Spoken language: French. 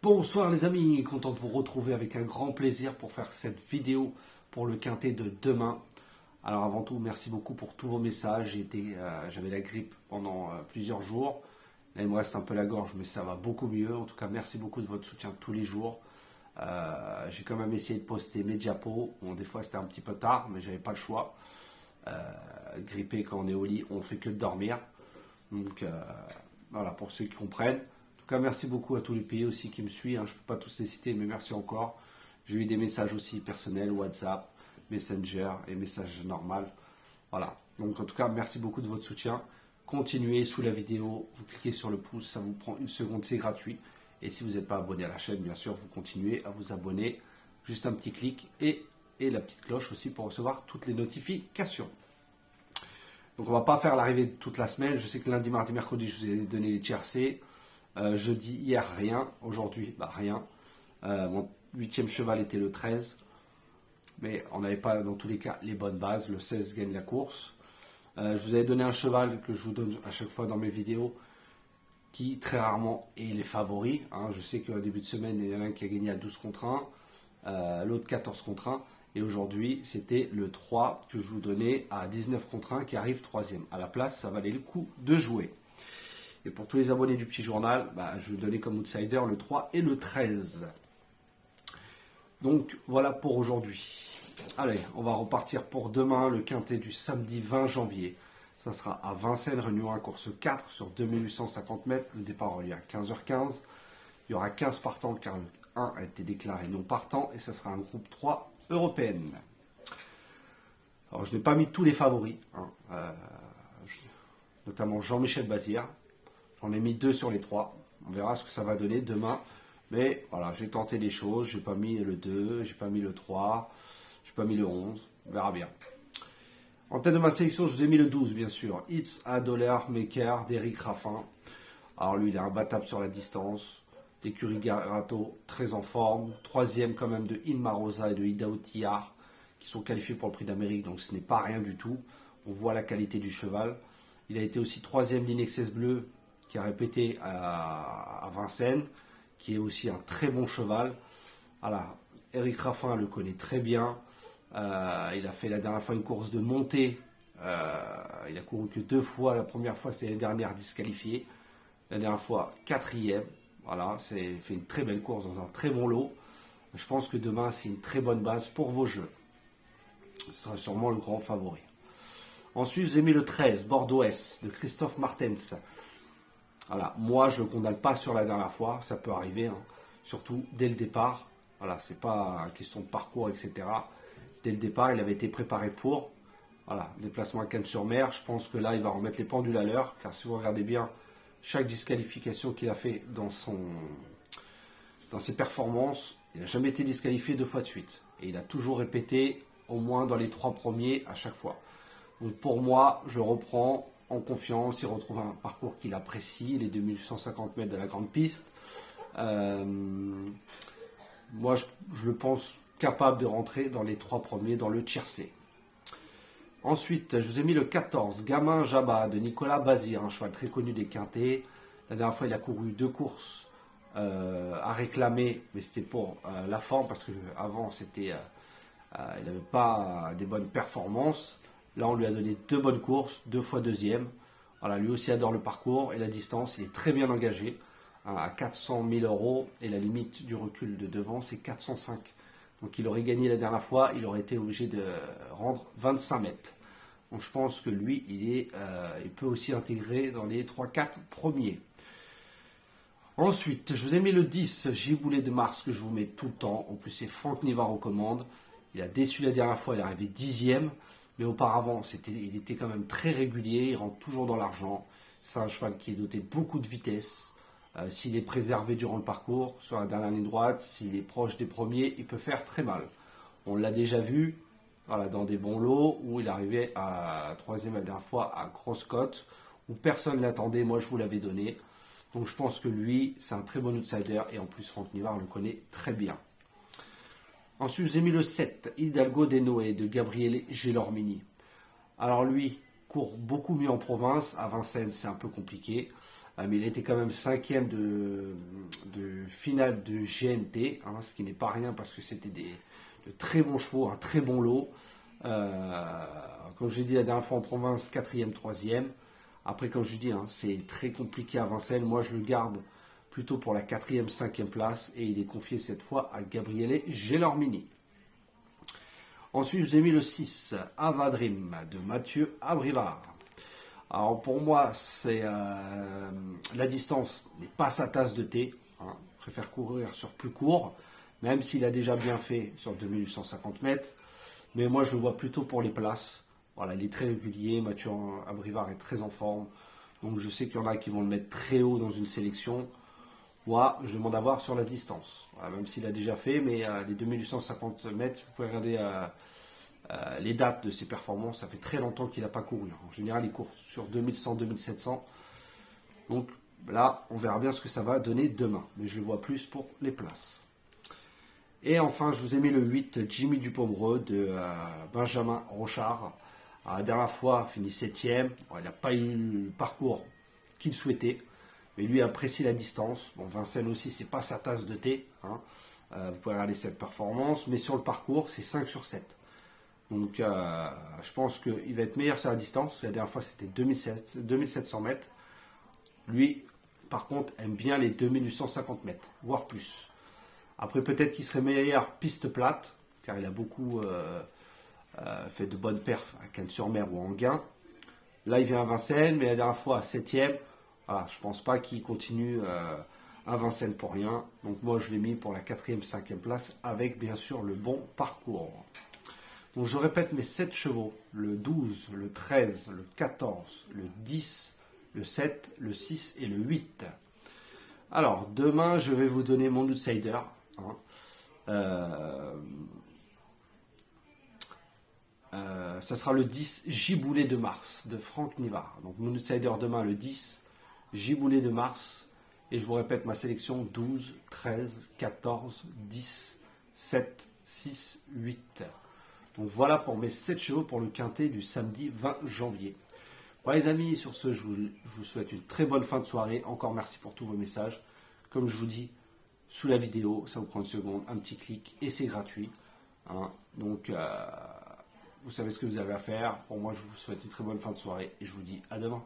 Bonsoir les amis, content de vous retrouver avec un grand plaisir pour faire cette vidéo pour le quintet de demain. Alors avant tout, merci beaucoup pour tous vos messages. J'avais la grippe pendant plusieurs jours. Là, il me reste un peu la gorge, mais ça va beaucoup mieux. En tout cas, merci beaucoup de votre soutien tous les jours. J'ai quand même essayé de poster mes diapos. Bon, des fois c'était un petit peu tard, mais j'avais pas le choix. Grippé quand on est au lit, on fait que de dormir. Donc voilà, pour ceux qui comprennent. En tout cas, merci beaucoup à tous les pays aussi qui me suivent. Je ne peux pas tous les citer, mais merci encore. J'ai eu des messages aussi personnels, WhatsApp, Messenger et messages normaux. Voilà. Donc en tout cas, merci beaucoup de votre soutien. Continuez sous la vidéo, vous cliquez sur le pouce, ça vous prend une seconde, c'est gratuit. Et si vous n'êtes pas abonné à la chaîne, bien sûr, vous continuez à vous abonner. Juste un petit clic et la petite cloche aussi pour recevoir toutes les notifications. Donc on ne va pas faire l'arrivée de toute la semaine. Je sais que lundi, mardi, mercredi, je vous ai donné les tiercés. Jeudi, hier, rien. Aujourd'hui, rien. Mon 8e cheval était le 13. Mais on n'avait pas, dans tous les cas, les bonnes bases. Le 16 gagne la course. Je vous avais donné un cheval que je vous donne à chaque fois dans mes vidéos, qui très rarement est les favoris. Je sais qu'au début de semaine, il y en a un qui a gagné à 12 contre 1, l'autre 14 contre 1. Et aujourd'hui, c'était le 3 que je vous donnais à 19 contre 1 qui arrive 3e. À la place, ça valait le coup de jouer. Et pour tous les abonnés du petit journal, je vous donnais comme outsider le 3 et le 13. Donc voilà pour aujourd'hui. Allez, on va repartir pour demain, le quintet du samedi 20 janvier. Ça sera à Vincennes, Réunion 1, course 4 sur 2850 mètres. Le départ aura lieu à 15h15. Il y aura 15 partants car le 1 a été déclaré non partant. Et ça sera un groupe 3 européenne. Alors je n'ai pas mis tous les favoris, notamment Jean-Michel Bazir. J'en ai mis 2 sur les 3. On verra ce que ça va donner demain. Mais voilà, j'ai tenté des choses. J'ai pas mis le 2, j'ai pas mis le 3, j'ai pas mis le 11. On verra bien. En tête de ma sélection, je vous ai mis le 12, bien sûr. It's a Dollar Maker d'Eric Raffin. Alors lui, il est imbattable sur la distance. L'écurie Garato, très en forme. 3e quand même de Inma Rosa et de Ida Outillard, qui sont qualifiés pour le prix d'Amérique. Donc ce n'est pas rien du tout. On voit la qualité du cheval. Il a été aussi 3e d'Inexcess Bleu, qui a répété à Vincennes, qui est aussi un très bon cheval. Voilà, Eric Raffin le connaît très bien. Il a fait la dernière fois une course de montée. Il a couru que 2 fois. La première fois, c'était l'année dernière, disqualifié. La dernière fois, 4e. Voilà, c'est fait une très belle course dans un très bon lot. Je pense que demain, c'est une très bonne base pour vos jeux. Ce sera sûrement le grand favori. Ensuite, j'ai mis le 13, Bordeaux S, de Christophe Martens. Voilà, moi je ne le condamne pas sur la dernière fois, ça peut arriver, surtout dès le départ. Voilà, c'est pas une question de parcours, etc. Dès le départ, il avait été préparé pour. Voilà, déplacement à Cannes-sur-Mer. Je pense que là, il va remettre les pendules à l'heure, car si vous regardez bien, chaque disqualification qu'il a fait dans ses performances, il n'a jamais été disqualifié 2 fois de suite. Et il a toujours répété au moins dans les 3 premiers à chaque fois. Donc pour moi, je reprends en confiance. Il retrouve un parcours qu'il apprécie, les 2150 mètres de la grande piste. Moi, je le pense capable de rentrer dans les 3 premiers dans le tiercé. Ensuite, je vous ai mis le 14, Gamin Jabba de Nicolas Bazir, un cheval très connu des quintets. La dernière fois, il a couru 2 courses à réclamer, mais c'était pour la forme, parce qu'avant, il n'avait pas des bonnes performances. Là, on lui a donné 2 bonnes courses, 2 fois 2e. Voilà, lui aussi adore le parcours et la distance. Il est très bien engagé, à 400 000 €. Et la limite du recul de devant, c'est 405. Donc, il aurait gagné la dernière fois. Il aurait été obligé de rendre 25 mètres. Donc, je pense que lui, il peut aussi intégrer dans les 3-4 premiers. Ensuite, je vous ai mis le 10, Giboulet de Mars, que je vous mets tout le temps. En plus, c'est Franck Nivard aux commandes. Il a déçu la dernière fois. Il est arrivé 10e. Mais auparavant, il était quand même très régulier, il rentre toujours dans l'argent. C'est un cheval qui est doté de beaucoup de vitesse. S'il est préservé durant le parcours, sur la dernière ligne droite, s'il est proche des premiers, il peut faire très mal. On l'a déjà vu dans des bons lots, où il arrivait à 3e la dernière fois à grosse cote, où personne ne l'attendait, moi je vous l'avais donné. Donc je pense que lui, c'est un très bon outsider, et en plus Franck Nivard le connaît très bien. Ensuite, je vous ai mis le 7, Hidalgo des Noé de Gabriele Gelormini. Alors lui, court beaucoup mieux en province. À Vincennes, c'est un peu compliqué. Mais il était quand même cinquième de finale de GNT, hein, ce qui n'est pas rien parce que c'était de très bons chevaux, un très bon lot. Comme je l'ai dit la dernière fois en province, quatrième, troisième. Après, comme je dis, hein, c'est très compliqué à Vincennes. Moi, je le garde plutôt pour la quatrième, cinquième place. Et il est confié cette fois à Gabriele Gelormini. Ensuite, je vous ai mis le 6, Avadrim, de Mathieu Abrivard. Alors, pour moi, la distance n'est pas sa tasse de thé. Hein. Je préfère courir sur plus court, même s'il a déjà bien fait sur 2850 mètres. Mais moi, je le vois plutôt pour les places. Voilà, il est très régulier. Mathieu Abrivard est très en forme. Donc, je sais qu'il y en a qui vont le mettre très haut dans une sélection. Moi, je demande à voir sur la distance. Voilà, même s'il a déjà fait, mais les 2850 mètres, vous pouvez regarder les dates de ses performances. Ça fait très longtemps qu'il n'a pas couru. En général, il court sur 2100, 2700. Donc là, on verra bien ce que ça va donner demain. Mais je le vois plus pour les places. Et enfin, je vous ai mis le 8, Jimmy Dupomereux de Benjamin Rochard. La dernière fois, fini 7ème. Bon, il n'a pas eu le parcours qu'il souhaitait. Mais lui apprécie la distance. Bon, Vincennes aussi, c'est pas sa tasse de thé. Hein. Vous pouvez regarder cette performance. Mais sur le parcours, c'est 5 sur 7. Donc, je pense qu'il va être meilleur sur la distance. La dernière fois, c'était 2700 mètres. Lui, par contre, aime bien les 2850 mètres, voire plus. Après, peut-être qu'il serait meilleur piste plate, car il a beaucoup fait de bonnes perfs à Cannes-sur-Mer ou en Gain. Là, il vient à Vincennes, mais la dernière fois, à 7ème. Voilà, je ne pense pas qu'il continue à Vincennes pour rien. Donc, moi, je l'ai mis pour la 4ème, 5ème place, avec bien sûr le bon parcours. Donc, je répète mes 7 chevaux, le 12, le 13, le 14, le 10, le 7, le 6 et le 8. Alors, demain, je vais vous donner mon outsider. Hein. Ça sera le 10, Giboulet de Mars, de Franck Nivard. Donc, mon outsider demain, le 10, Giboulet de Mars. Et je vous répète ma sélection, 12, 13, 14, 10, 7, 6, 8. Donc voilà pour mes 7 chevaux pour le quintet du samedi 20 janvier. Voilà les amis, sur ce, je vous souhaite une très bonne fin de soirée. Encore merci pour tous vos messages. Comme je vous dis, sous la vidéo, ça vous prend une seconde, un petit clic et c'est gratuit. Hein. Donc, vous savez ce que vous avez à faire. Pour moi, je vous souhaite une très bonne fin de soirée et je vous dis à demain.